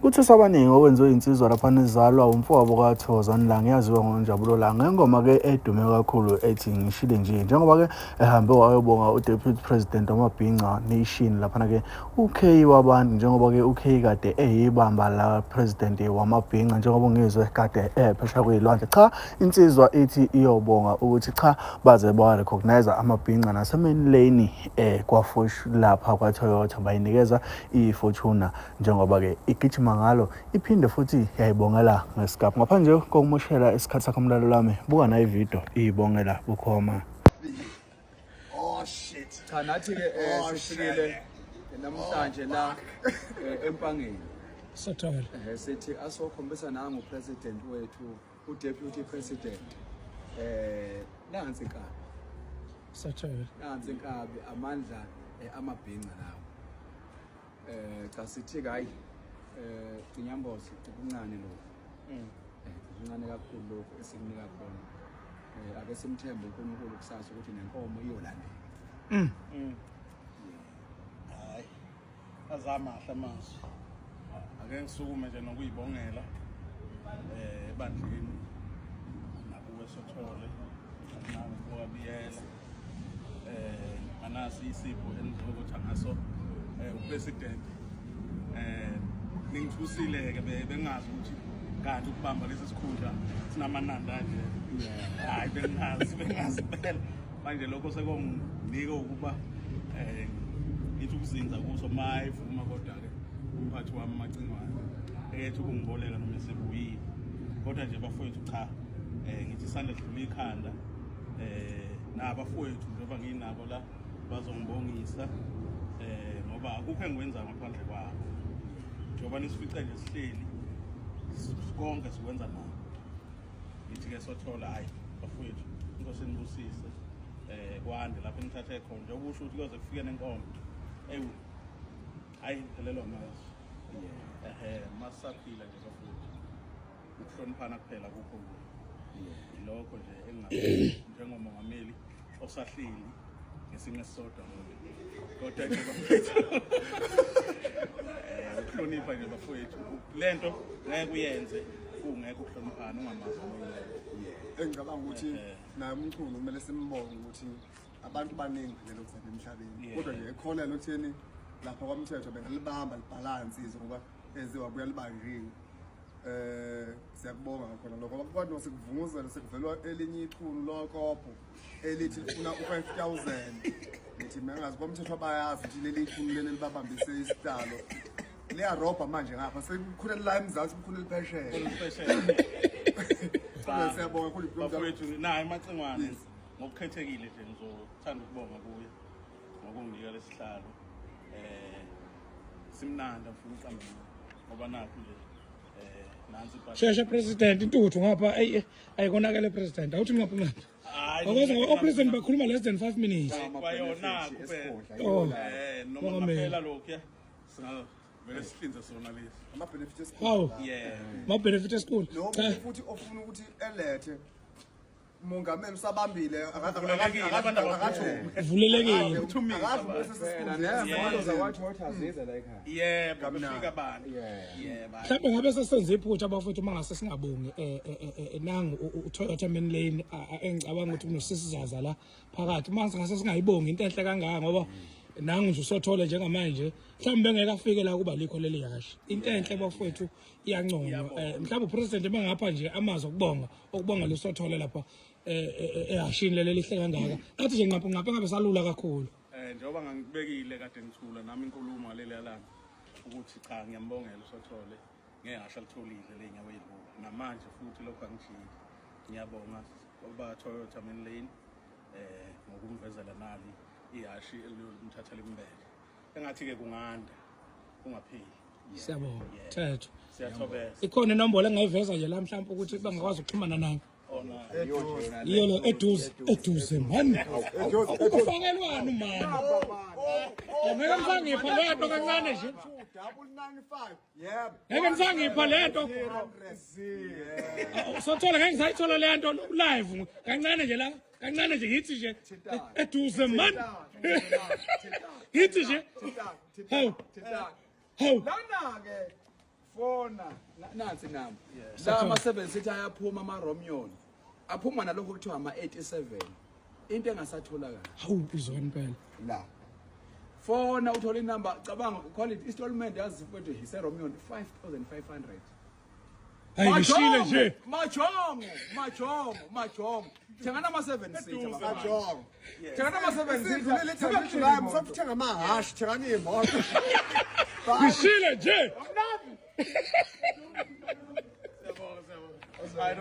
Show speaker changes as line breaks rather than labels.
Kuthi sabaningi okwenziwe insizwa lapha nezalwa umfowabo kaThokozani la ngiyaziwa ngoNjabulo la ngengoma ke edume kakhulu ethi ngishile nje njengoba ke ehambe wayobonga uDeputy President wamabhinca nation lapha ke UK wabantu njengoba ke UK kade eyibamba la president wamabhinca njengoba ngizwe kade phesha kwezilwandle cha insizwa ithi iyobonga ukuthi cha baze ba recognize amabhinca nasemain lane kwaFush lapha kwaToyota bayinikeza iFortuna njengoba ke igijima ngalo iphinde futhi yayibongela ngesigaba ngaphandle kokumoshela isikhathi sakho umlalelo lami buka na ivideo ibongela bukhoma.
Oh shit.
Cha nathi ke sifikile namhlanje la empangeni.
Sathola.
Sithi asokhombisa nangu president wethu uDeputy President. Nansi inkabi.
Sathola.
Nansi inkabi amandla amabhinqa lawo. Cha sithi hayi Inyambozi kuncane lokho. Kuncane kakhulu lokho esikunika khona. Ake simthembe uNkulunkulu kusasa ukuthi nenkomo iyolandela.
Hayi. Azamahle amazwi. Ake ngisukume nje nokuyibongela ebandleni nakuwe Sothole nakuwe Kwabiyela anasi isipho enizokutha ngaso upresident ningithusile ke bengazi ukuthi kanti ukubamba lesi sikhundla sinamananda nje hayi bengazi phela manje lokho sekonginika ukuba ngithi ukuzinza kuso mayivuma kodwa ke umphathi wami Macingwane ethi ukungibolela noma esebuyile kodwa nje bafowethu cha ngithi isandla sidlula ikhanda nabafowethu njengoba nginabo la bazongibongisa ngoba akukho engikwenza ngaphandle kwabo njengoba nisifice nje sihleli konke sikwenza nabo ngithi ke Sothola hayi bafowethu inkosi nibusise kwande lapho ngithathe khona nje ukusho ukuthi kuze kufike nenkomo hayi imphelelo amazi masaphila nje bafowethu ukuhloniphana kuphela kukho lokho nje engingabe njengomongameli osahleli ngesinye isodwa kodwa nje ukuhlonipha nje bafowethu lento ngeke uyenze ungeke ukuhloniphana ungamazi
engicabanga ukuthi naye umculo kumele simbonge ukuthi abantu baningi phela lokuzama emhlabeni kodwa nje ekhona lokutheni lapha kwamthetho bengalibamba libalance izwe ngoba eziwa buya libanjini siyakubonga khona lokho kodwa sikuvunguzela sekuvelwa elinye iqhulu lokopho elithi lifuna u5000 ngithi mengazi kwamthetho abayazi ukuthi leli iqhulu leli libabambise isitalo liyarobha manje ngapha sekukhulela la emzansi kukhulele phesheya siyabonga kakhulu
bafowethu naye Macingwane ngokukhethekile nje ngizothanda ukubonga kuye ngokunginika lesihlalo simnanda mfuna uqamba ngoba nakho nje nansi
Sheshe president intuthu ngapha ayikonakele president awuthi ngapha ngapha akwazi opresident bakhuluma less than 5 minutes
kwayona kuphela noma phela lokho ya vele sihlinza sona lesi
ama benefits
how ma benefit school
no futhi ofuna ukuthi elethe umongameli usabambile
vulelekile
yebo bafika abantu
mhlawumbe ngabe sesenze iphutha abafowethu mangase singabongi nangu uToyota main lane engicabanga ukuthi kunosisizaza la phakathi manje ngase singayibongi into enhle kangaka ngoba nangu nje uSothole njengamanje mhlawumbe ngeke afike la kuba likho leli yashi into enhle bafowethu iyanconywa mhlawumbe upresident bengapha nje amazwi okubonga loSothole lapha ehashini leli lihle kangaka athi nje ngapha ngabe salula kakhulu
njengoba ngangibekile kade ngithula nami inkulumo ngaleli yalana ukuthi cha ngiyambongela uSothole ngeke ngasho litholile lenyawo ezibuko namanje futhi lokho angishilo ngiyabonga ngoba Toyota main lane ngokumvezela nali iyashi elomthatha limbele engathi ke kunganda kungapheli
siyabonga Thetho
siyathobela
ikhona inombolo engayiveza nje la mhlawumbe ukuthi bangakwazi ukuxhumana nayo iyo lo eduze man ukufakelwana man ngeke msangipha lento kancane nje
995 yebo
ngeke msangipha lento Sothole ngeke ngisayithola lento live kancane nje la kancane nje ngithi nje eduze man ngithi nje hawu
lana ke
fona nansi nami la ama-7 seat ayaphuma ama-Romeo aphuma nalokho kuthiwa ama-87 into engasatholakala
hawu uzona impela
la fona uthola inamba cabanga call it installment yazi mfowethu ise-Romeo 5,500
hayi ngishile nje
majongo thengana ama-7 seat
Ajongo.
thengana ama-7
Sidlulile ithemba July musafuthenga amahashi thengani imoto.
ngishile nje
Hayi,